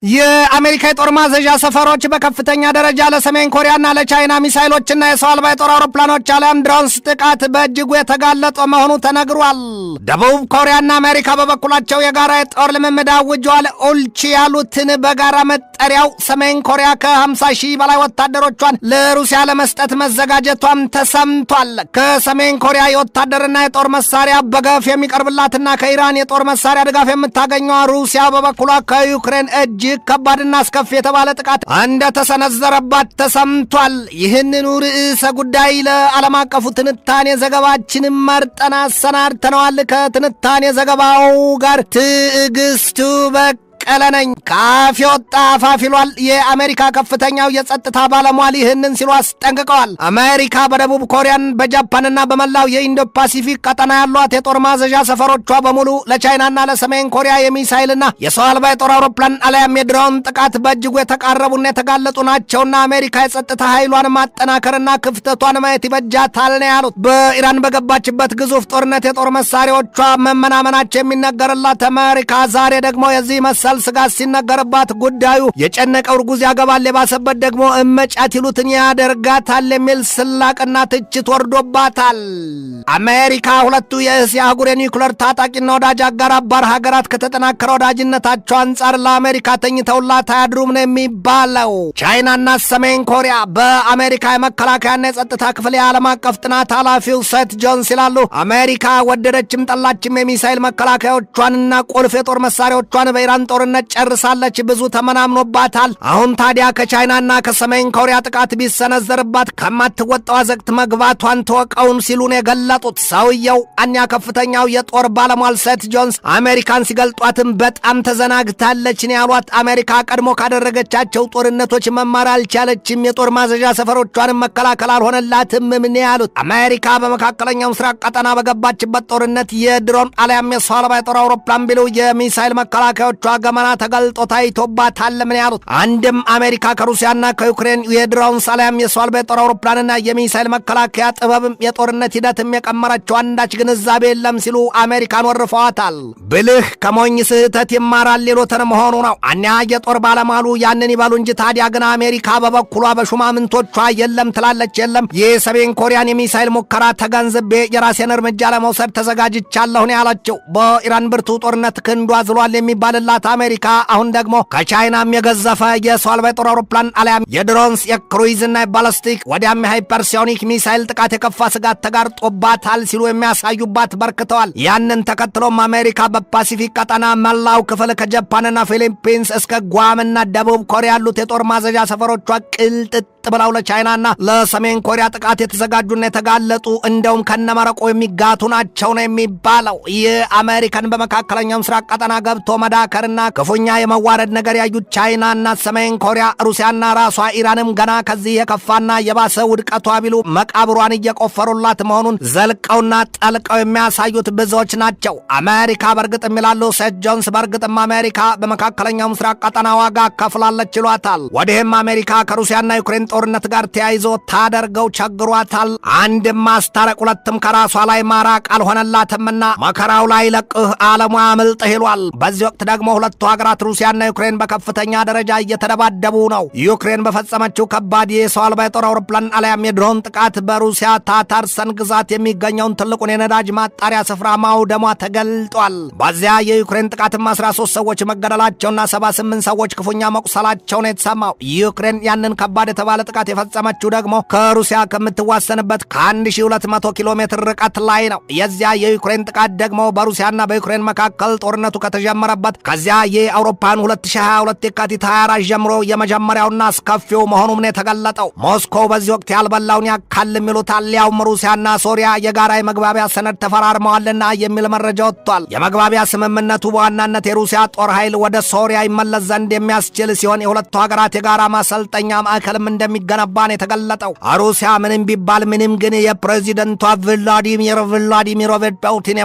የአሜሪካ የጦር ማዘዣ ሰፈሮች በከፍተኛ ደረጃ ለሰሜን ኮሪያና ለቻይና ሚሳይሎችና የሰው አልባ የጦር አውሮፕላኖች አሊያም ድሮንስ ጥቃት በእጅጉ የተጋለጠ መሆኑ ተነግሯል። ደቡብ ኮሪያና አሜሪካ በበኩላቸው የጋራ የጦር ልምምድ አውጀዋል። ኡልቺ ያሉትን በጋራ መጠሪያው ሰሜን ኮሪያ ከ50 ሺህ በላይ ወታደሮቿን ለሩሲያ ለመስጠት መዘጋጀቷም ተሰምቷል። ከሰሜን ኮሪያ የወታደርና የጦር መሳሪያ በገፍ የሚቀርብላትና ከኢራን የጦር መሳሪያ ድጋፍ የምታገኘው ሩሲያ በበኩሏ ከዩክሬን እጅ ከባድና አስከፊ የተባለ ጥቃት እንደተሰነዘረባት ተሰምቷል። ይህንኑ ርዕሰ ጉዳይ ለዓለም አቀፉ ትንታኔ ዘገባችን መርጠን አሰናድተነዋል። ከትንታኔ ዘገባው ጋር ትዕግስቱ ቀለነኝ ካፍ ወጣ አፋፊሏል። የአሜሪካ ከፍተኛው የጸጥታ ባለሟል ይህንን ሲሉ አስጠንቅቀዋል። አሜሪካ በደቡብ ኮሪያን በጃፓንና በመላው የኢንዶ ፓሲፊክ ቀጠና ያሏት የጦር ማዘዣ ሰፈሮቿ በሙሉ ለቻይናና ለሰሜን ኮሪያ የሚሳይልና የሰው አልባ የጦር አውሮፕላን አሊያም የድሮን ጥቃት በእጅጉ የተቃረቡና የተጋለጡ ናቸውና አሜሪካ የጸጥታ ኃይሏን ማጠናከርና ክፍተቷን ማየት ይበጃታል ነው ያሉት። በኢራን በገባችበት ግዙፍ ጦርነት የጦር መሳሪያዎቿ መመናመናቸው የሚነገርላት አሜሪካ ዛሬ ደግሞ የዚህ መሰል ስጋት ሲነገርባት ጉዳዩ የጨነቀው እርጉዝ ያገባል የባሰበት ደግሞ እመጫት ይሉትን ያደርጋታል የሚል ስላቅና ትችት ወርዶባታል። አሜሪካ ሁለቱ የእስያ አህጉር የኒውክሌር ታጣቂና ወዳጅ አጋር አባር ሀገራት ከተጠናከረ ወዳጅነታቸው አንጻር ለአሜሪካ ተኝተውላት አያድሩም ነው የሚባለው። ቻይናና ሰሜን ኮሪያ በአሜሪካ የመከላከያና የጸጥታ ክፍል የዓለም አቀፍ ጥናት ኃላፊው ሴት ጆንስ ይላሉ አሜሪካ ወደደችም ጠላችም የሚሳይል መከላከያዎቿንና ቁልፍ የጦር መሳሪያዎቿን በኢራን ጦርነት ጨርሳለች። ብዙ ተመናምኖባታል። አሁን ታዲያ ከቻይናና ከሰሜን ኮሪያ ጥቃት ቢሰነዘርባት ከማትወጣው አዘቅት መግባቷን ተወቀውን ሲሉ ነው የገለጡት። ሰውየው እኛ ከፍተኛው የጦር ባለሟል ሴት ጆንስ አሜሪካን ሲገልጧትም በጣም ተዘናግታለች ነው ያሏት። አሜሪካ ቀድሞ ካደረገቻቸው ጦርነቶች መማር አልቻለችም፣ የጦር ማዘዣ ሰፈሮቿንም መከላከል አልሆነላትም ምን ያሉት። አሜሪካ በመካከለኛው ምስራቅ ቀጠና በገባችበት ጦርነት የድሮን አሊያም የሰው አልባ የጦር አውሮፕላን ቢሉ የሚሳይል መከላከያዎቿ ገመና ተገልጦ ታይቶባታል ምን ያሉት። አንድም አሜሪካ ከሩሲያና ከዩክሬን የድሮንስ አሊያም የሰው አልባ የጦር አውሮፕላንና የሚሳይል መከላከያ ጥበብም የጦርነት ሂደትም የቀመረችው አንዳች ግንዛቤ የለም ሲሉ አሜሪካን ወርፈዋታል። ብልህ ከሞኝ ስህተት ይማራል ሊሉትን መሆኑ ነው። እኛ የጦር ባለሟሉ ያንን ይበሉ እንጂ ታዲያ ግን አሜሪካ በበኩሏ በሹማምንቶቿ የለም ትላለች። የለም የሰሜን ኮሪያን የሚሳይል ሙከራ ተገንዝቤ የራሴን እርምጃ ለመውሰድ ተዘጋጅቻለሁ ነው ያለችው። በኢራን ብርቱ ጦርነት ክንዷ ዝሏል የሚባልላት አሜሪካ አሁን ደግሞ ከቻይናም የገዘፈ የሰው አልባ የጦር አውሮፕላን አሊያም የድሮንስ የክሩይዝና የባላስቲክ ወዲያም ሃይፐርሶኒክ ሚሳይል ጥቃት የከፋ ስጋት ተጋርጦባታል ሲሉ የሚያሳዩባት በርክተዋል። ያንን ተከትሎም አሜሪካ በፓሲፊክ ቀጠና መላው ክፍል ከጃፓንና ፊሊፒንስ እስከ ጓምና ደቡብ ኮሪያ ያሉት የጦር ማዘዣ ሰፈሮቿ ቅልጥጥ ብለው ለቻይናና ለሰሜን ኮሪያ ጥቃት የተዘጋጁና የተጋለጡ እንደውም ከነመረቆ የሚጋቱ ናቸው ነው የሚባለው። የአሜሪካን በመካከለኛው ምስራቅ ቀጠና ገብቶ መዳከርና ክፉኛ የመዋረድ ነገር ያዩት ቻይናና ሰሜን ኮሪያ ሩሲያና ራሷ ኢራንም ገና ከዚህ የከፋና የባሰ ውድቀቷ ቢሉ መቃብሯን እየቆፈሩላት መሆኑን ዘልቀውና ጠልቀው የሚያሳዩት ብዙዎች ናቸው። አሜሪካ በርግጥም ይላሉ ሴት ጆንስ በርግጥም አሜሪካ በመካከለኛው ምስራቅ ቀጠና ዋጋ ከፍላለች ይሏታል። ወዲህም አሜሪካ ከሩሲያና ዩክሬን ጦርነት ጋር ተያይዞ ታደርገው ቸግሯታል። አንድም ማስታረቅ ሁለትም ከራሷ ላይ ማራቅ አልሆነላትምና መከራው ላይ ለቅህ ዓለሟ አምልጥህ ይሏል። በዚህ ወቅት ደግሞ ሁለቱ ሀገራት ሩሲያና ዩክሬን በከፍተኛ ደረጃ እየተደባደቡ ነው። ዩክሬን በፈጸመችው ከባድ የሰው አልባ የጦር አውሮፕላን አሊያም የድሮን ጥቃት በሩሲያ ታታርሰን ግዛት የሚገኘውን ትልቁን የነዳጅ ማጣሪያ ስፍራ ማውደሟ ተገልጧል። በዚያ የዩክሬን ጥቃትም 13 ሰዎች መገደላቸውና 78 ሰዎች ክፉኛ መቁሰላቸው ነው የተሰማው። ዩክሬን ያንን ከባድ የተባለ ጥቃት የፈጸመችው ደግሞ ከሩሲያ ከምትዋሰንበት ከ1200 ኪሎ ሜትር ርቀት ላይ ነው። የዚያ የዩክሬን ጥቃት ደግሞ በሩሲያና በዩክሬን መካከል ጦርነቱ ከተጀመረበት ከዚያ የአውሮፓን 2022 የካቲት 24 ጀምሮ የመጀመሪያውና አስከፊው መሆኑም ነው የተገለጠው። ሞስኮ በዚህ ወቅት ያልበላውን ያካልም ይሉታል። ያውም ሩሲያና ሶሪያ የጋራ የመግባቢያ ሰነድ ተፈራርመዋልና የሚል መረጃ ወጥቷል። የመግባቢያ ስምምነቱ በዋናነት የሩሲያ ጦር ኃይል ወደ ሶሪያ ይመለስ ዘንድ የሚያስችል ሲሆን የሁለቱ ሀገራት የጋራ ማሰልጠኛ ማዕከልም እንደሚ እንደሚገነባ ነው የተገለጠው። ሩሲያ ምንም ቢባል ምንም ግን የፕሬዚደንቷ ቭላዲሚር ቭላዲሚሮቪች ፑቲን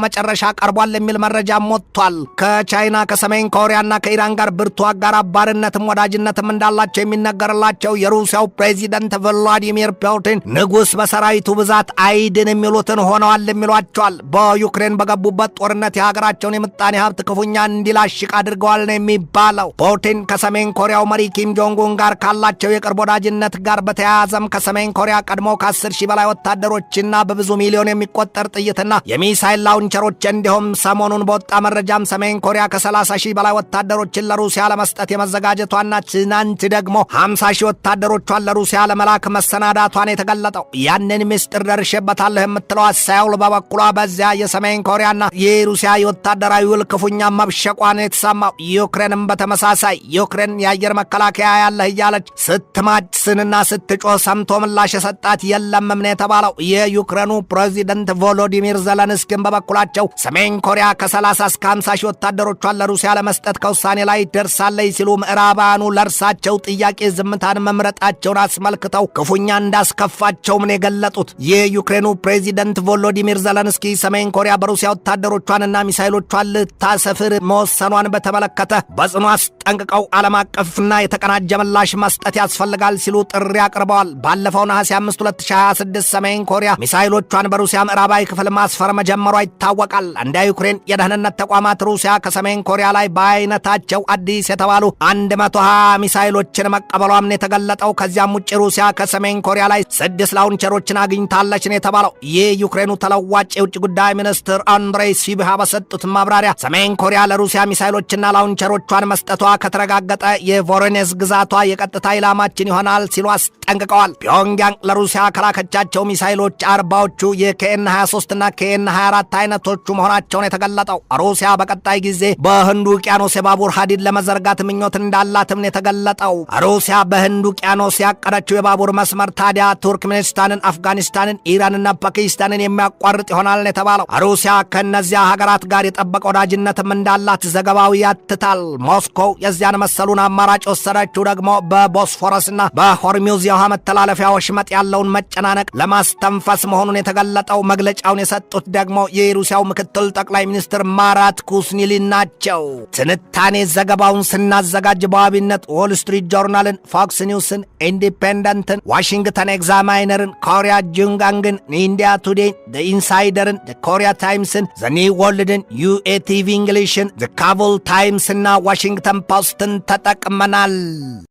መጨረሻ ቀርቧል የሚል መረጃ ሞጥቷል። ከቻይና ከሰሜን ኮሪያና ከኢራን ጋር ብርቱ አጋር አባርነትም ወዳጅነትም እንዳላቸው የሚነገርላቸው የሩሲያው ፕሬዚደንት ቭላዲሚር ፑቲን ንጉሥ በሰራዊቱ ብዛት አይድን የሚሉትን ሆነዋል የሚሏቸዋል። በዩክሬን በገቡበት ጦርነት የሀገራቸውን የምጣኔ ሀብት ክፉኛ እንዲላሽቅ አድርገዋል ነው የሚባለው። ፑቲን ከሰሜን ኮሪያው መሪ ኪም ጆንግ ኡን ጋር ካላቸው የቅርብ ወዳጅነት ጋር በተያያዘም ከሰሜን ኮሪያ ቀድሞ ከ10 ሺህ በላይ ወታደሮችና በብዙ ሚሊዮን የሚቆጠር ጥይትና የሚሳይል ላውንቸሮች እንዲሁም ሰሞኑን በወጣ መረጃም ሰሜን ኮሪያ ከ30 ሺህ በላይ ወታደሮችን ለሩሲያ ለመስጠት የመዘጋጀቷና ትናንት ደግሞ 50 ሺህ ወታደሮቿን ለሩሲያ ለመላክ መሰናዳቷን የተገለጠው። ያንን ምስጢር ደርሼበታለሁ የምትለው ሳውል በበኩሏ በዚያ የሰሜን ኮሪያና የሩሲያ የወታደራዊ ውል ክፉኛ መብሸቋን የተሰማው። ዩክሬንም በተመሳሳይ ዩክሬን የአየር መከላከያ ያለህ እያለች ስትማጭስንና ስትጮህ ሰምቶ ምላሽ የሰጣት የለም ነው የተባለው። የዩክሬኑ ፕሬዚደንት ቮሎዲሚር ዘለንስኪን በበኩላቸው ሰሜን ኮሪያ ከ30 እስከ 50 ሺህ ወታደሮቿን ለሩሲያ ለመስጠት ከውሳኔ ላይ ደርሳለች ሲሉ ምዕራባውያኑ ለእርሳቸው ጥያቄ ዝምታን መምረጣቸውን አስመልክተው ክፉኛ እንዳስከፋቸውም ነው የገለጡት። የዩክሬኑ ፕሬዚደንት ቮሎዲሚር ዘለንስኪ ሰሜን ኮሪያ በሩሲያ ወታደሮቿንና ሚሳይሎቿን ልታሰፍር መወሰኗን በተመለከተ በጽኑ አስጠንቅቀው ዓለም አቀፍና የተቀናጀ ምላሽ መስጠት ያስፈልጋል ሲሉ ጥሪ አቅርበዋል። ባለፈው ነሐሴ 5 2026 ሰሜን ኮሪያ ሚሳይሎቿን በሩሲያ ምዕራባዊ ክፍል ማስፈር መጀመሯ ይታወቃል። እንደ ዩክሬን የደህንነት ተቋማት ሩሲያ ከሰሜን ኮሪያ ላይ በአይነታቸው አዲስ የተባሉ 120 ሚሳይሎችን መቀበሏም ነው የተገለጠው። ከዚያም ውጭ ሩሲያ ከሰሜን ኮሪያ ላይ 6 ላውንቸሮችን አግኝታለች ነው የተባለው። የዩክሬኑ ተለዋጭ የውጭ ጉዳይ ሚኒስትር አንድሬይ ሲቢሃ በሰጡት ማብራሪያ ሰሜን ኮሪያ ለሩሲያ ሚሳይሎችና ላውንቸሮቿን መስጠቷ ከተረጋገጠ የቮሮኔዝ ግዛቷ የቀጥታ ኢላማችን ይሆናል ሲሉ አስጠንቅቀዋል። ፒዮንግያንግ ለሩሲያ ከላከቻቸው ሚሳይሎች 40ዎቹ የኬኤን 23 እና ኬኤን 24 አይነቶቹ መሆናቸውን የተገለጠው። ሩሲያ በቀጣይ ጊዜ በህንድ ውቅያኖስ የባቡር ሐዲድ ለመዘርጋት ምኞት እንዳላትም የተገለጠው። ሩሲያ በህንድ ውቅያኖስ ያቀደችው የባቡር መስመር ታዲያ ቱርክሜኒስታንን፣ አፍጋኒስታንን፣ ኢራንና ፓኪስታንን የሚያቋርጥ ይሆናል የተባለው። ሩሲያ ከነዚያ ሀገራት ጋር የጠበቀ ወዳጅነትም እንዳላት ዘገባው ያትታል። ሞስኮው የዚያን መሰሉን አማራጭ ወሰደችው ደግሞ በቦስፎረስና በሆርሙዝ የውሃ መተላለፊያ ወሽመጥ ያለውን መጨናነቅ ለማስተንፈስ መሆኑን የተገለጠው። መግለጫውን የሰጡት ደግሞ የሩሲያው ምክትል ጠቅላይ ሚኒስትር ማራት ኩስኒሊን ናቸው። ትንታኔ ዘገባውን ስናዘጋጅ በዋቢነት ዎል ስትሪት ጆርናልን፣ ፎክስ ኒውስን፣ ኢንዲፔንደንትን፣ ዋሽንግተን ኤግዛማይነርን፣ ኮሪያ ጁንጋንግን፣ ኢንዲያ ቱዴይ፣ ዘ ኢንሳይደርን፣ ዘ ኮሪያ ታይምስን፣ ዘ ኒው ወርልድን፣ ዩኤቲቪ እንግሊሽን፣ ዘ ካቡል ታይምስና ዋሽንግተን ፖስትን ተጠቅመናል።